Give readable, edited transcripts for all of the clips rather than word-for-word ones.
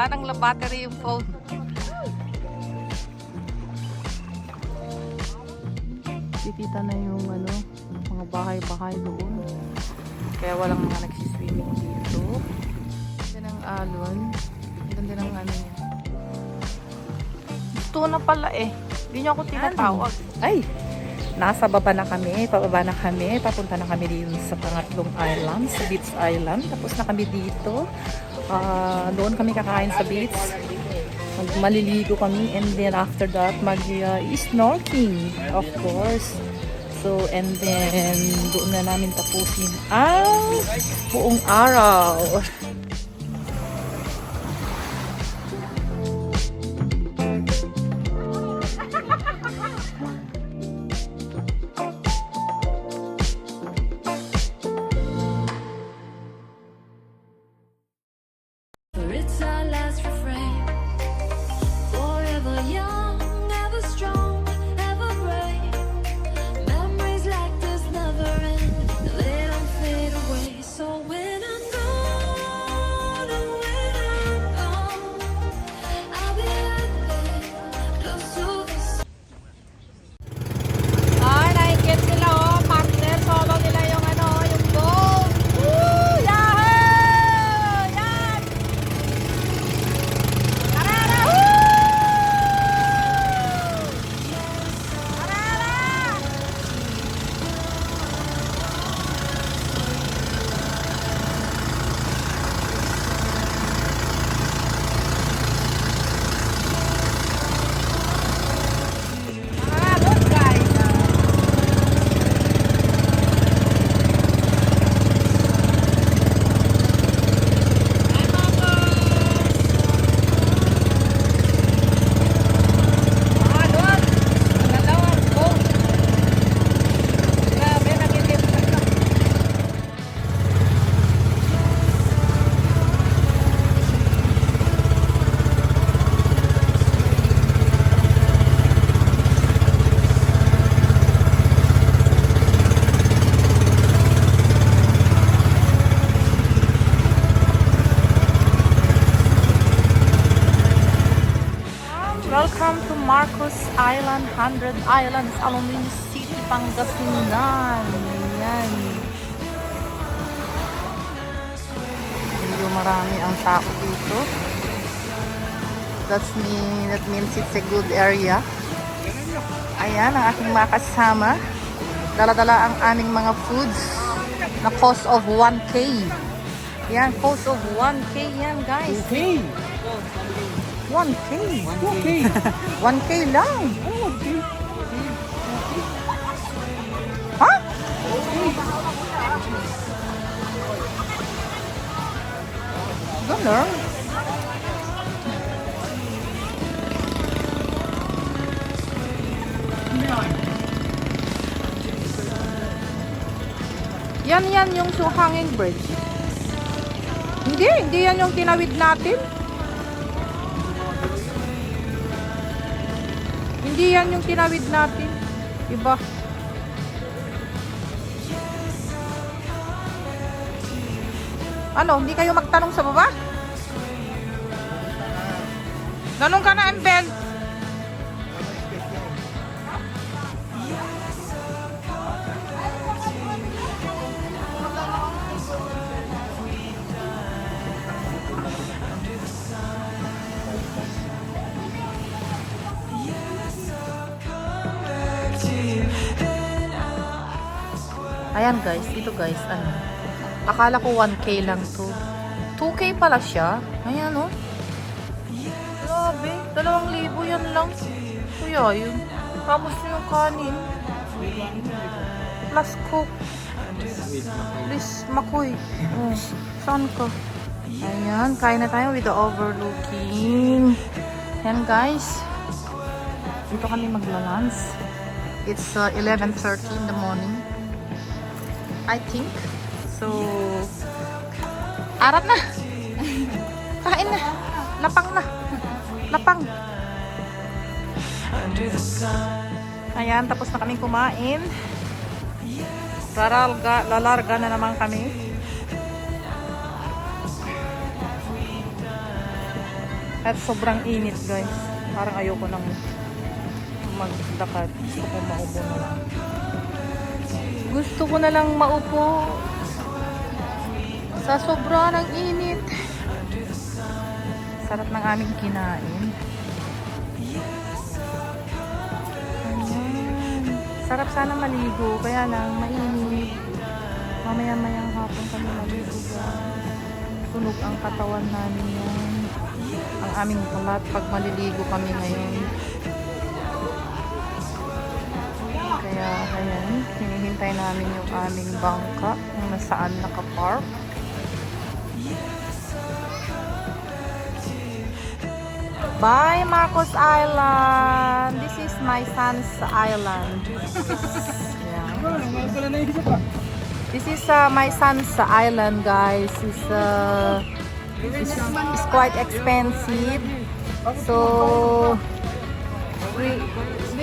Wala nang battery yung phone. Titita na yung ano, mga bahay-bahay doon. Kaya walang mga nagsiswimming dito. Ganda ng alon. Ganda ng ano niya. Gusto na pala eh. Hindi niyo ako tinatawag. Ay! Nasa baba na kami. Pababa na kami. Papunta na kami dito sa pangatlong island. Sa Beach Island. Tapos na kami dito. Doon kami kakain sa beach. Maliligo kami. And then after that, mag-snorkeling. Of course. So, and then, doon na namin tapusin ang buong araw. It's our last refrain. Forever young, never strong, ever brave. Memories like this never end. They don't fade away. So when I'm gone, and when I'm gone, I'll be right there, close to the sun. Ay, nakikit sila oh. Partner, solo nila yung ano, yung goal. Woo! Yahoo! Yan! Tarara! Woo! Tarara! Ah, look guys. Ah, doon. Dalawang boat. Grabe, nakikip na. Welcome to Marcos Island, 100 Islands, Alumini City, Pangasinan. Ayan. Medyo marami ang tao dito. That means it's a good area. Ayan, ang aking mga kasama. Dala-dala ang aming mga foods na cost of 1K. Yan, cost of 1K yan, guys. 1K. 1K lang. Ha? Ganun. Yan yung hanging bridge. Hindi yan yung tinawid natin. Hindi yan yung tinawid natin. Iba. Ano, hindi kayo magtanong sa baba? Ganun ka na, Embel. Ayan guys, dito guys, ano, akala ko 1K lang to. 2K pala siya. Ayan oh. Grabe, 2,000 yan lang. Kuya, yun. Tapos yung kanin. Plus coke. Please, makoy. Oh, saan ka? Ayan, kain na tayo with the overlooking. Ayan guys. Dito kami magla-lunch. It's 11:30 in the morning. I think. So, arat na. Kain na. Lapang na. Lapang. Ayan, tapos na kaming kumain. Lalarga na naman kami. At sobrang init guys. Parang ayoko nang maglakad. Gusto ko maupo na lang. Gusto ko na lang maupo. Sa sobra ng init. Sarap ng aming kinain. Ayan. Sarap sana maligo. Kaya lang mainit. Mamaya-mayang hapon kami maligo guys. Sunog ang katawan namin yan. Ang aming kalat pag maliligo kami ngayon. Kaya ayan, hinihintay namin yung aming bangka kung nasaan nakapark. Bye Marcos Island! This is my son's island. Yeah. This is my son's island guys. It's quite expensive. So we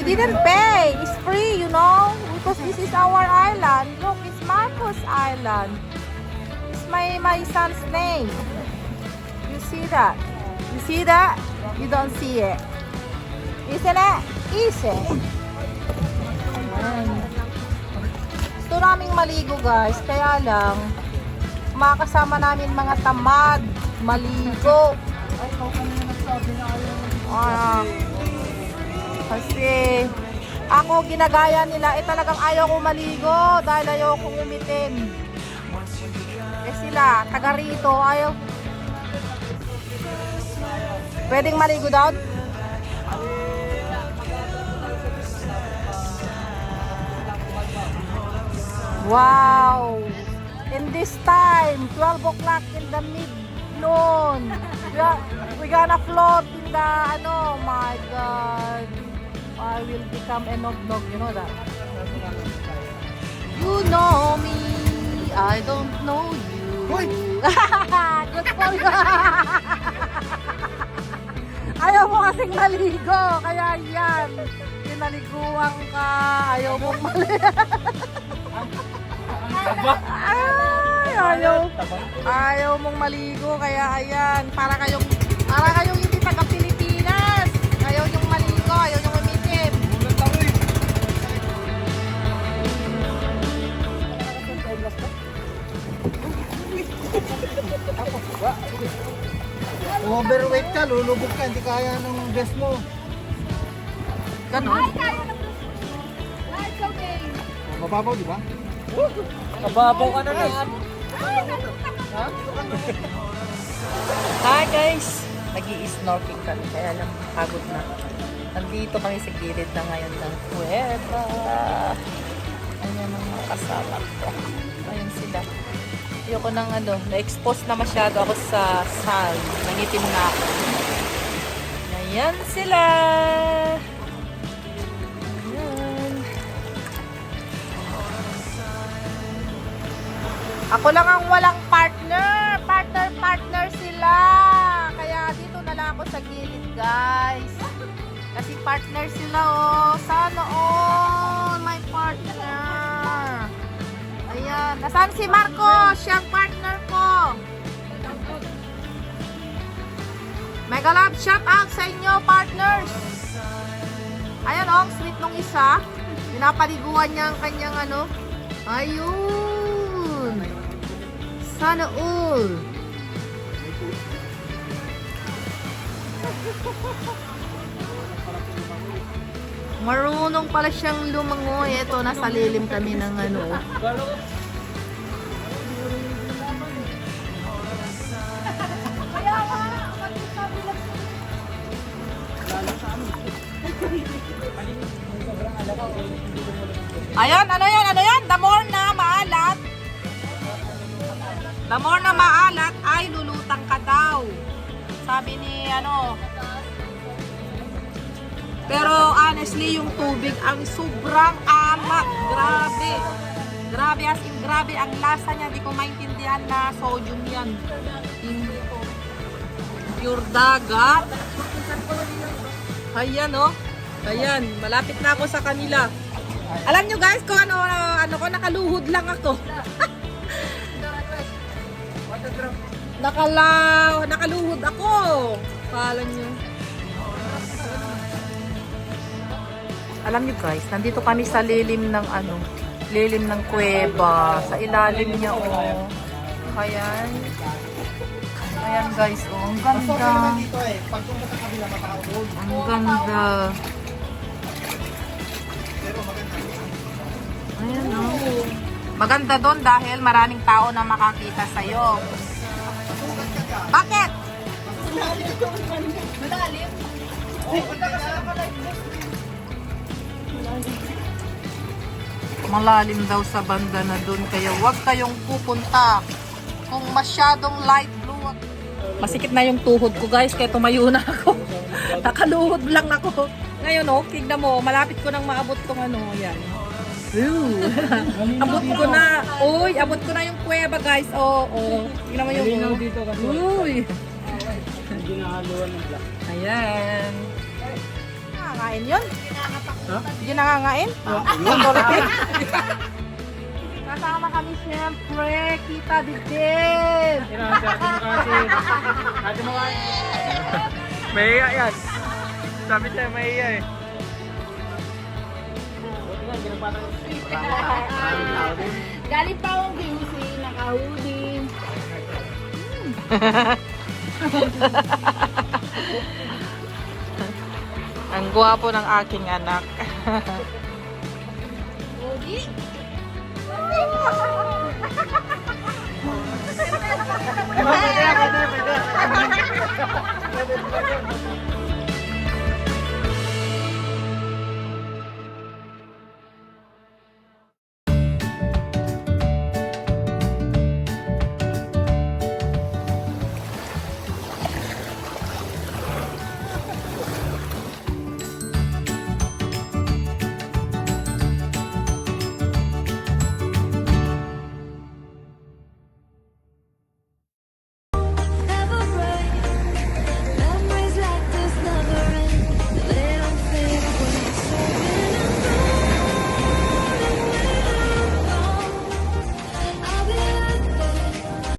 didn't pay. It's free, you know, because this is our island. Look, it's Marcos Island. It's my son's name. You see that? You see that? You don't see it. Isn't it? Easy. Ayan. Gusto naming maligo guys. Kaya lang, makakasama namin mga tamad. Maligo. Kasi ako ginagaya nila. Talagang ayaw ko maligo. Dahil ayaw kong umitim. Sila, taga rito, ayaw. Pwedeng maligo daw? Wow! In this time, 12 o'clock in the mid-noon, we're gonna float in the, my God. I will become a nog-nog, you know that? You know me, I don't know you. Good for you! Ayaw mo kasing maligo, kaya yan. Pinaliguan ka, ayaw mong maligo. Ayaw mong maligo, kaya ayan. Para kayong hindi taga Pilipinas. Ayaw nyong maligo, ayaw nyong umitim. Overweight ka, lulubog ka, hindi kaya ng best mo. Ganon. Mababaw, di ba? Kababaw ka na yan. Hi guys! Nag-i-snorkeling kami, kaya lang pagod na. Nandito kami sa gilid na ngayon ng kuweba. Ayan ang mga kasama ko. Ayun sila. Ayoko nang na-expose na masyado ako sa sun. Nangitim na ako. Ayan sila! Ayan. Ako lang ang walang partner. Partner sila. Kaya dito na lang ako sa gilid, guys. Kasi partner sila, oh. Sana all my partner. Ayan. Nasaan si Marco? Siyang partner ko. Mega love shout out sa inyo, partners. Ayan, oh. Ang sweet nung isa. Pinapaliguan niya ang kanyang Ayun. Sana all. Marunong pala siyang lumangoy. Ito, nasa lilim kami ng Ayan, ano yan? The more na maalat. The more na maalat ay lulutang ka daw. Sabi ni Pero honestly, yung tubig ang sobrang alat. Grabe. Grabe as in grabe. Ang lasa niya, di ko maintindihan na sodium yan. Hindi ko. Pure dagat. Ayan, oh. Ayan, malapit na ako sa kanila. Alam nyo guys, kung ko, nakaluhod lang ako. Nakaluhod ako. Palan niyo. Alam niyo guys, nandito kami sa lilim ng lilim ng kuweba. Sa ilalim niya Ayan. Ayan guys, ang ganda. Dito eh, pag punta sa kabila matao doon. Ang ganda. Ayan Maganda doon dahil maraming tao na makakita sa'yo. Bakit? Malalim daw sa banda na doon, kaya huwag kayong pupunta kung masyadong light blue. Masikip na yung tuhod ko guys, kaya tumayo na ako. Nakaluhod lang ako. Ngayon tignan mo, malapit ko nang maabot tong yan. Abot ko na. Uy, abot ko na yung kuweba guys. Tingnan mo yung Malinaw dito kasi. Uy. Hindi nakaluan ng black. Ayan. Nangangain yun? Ha? Hindi nangangain? Kasama kami siyempre. Kita din. Ate mo kasi. Mahiya yan. Sabi tayo mahiya eh. Buti nga, ginapatan ko. Maraming tao din. Galit pa akong QC, naka-hoodie. Ang gwapo ng aking anak. Hoodie? Pwede, pwede.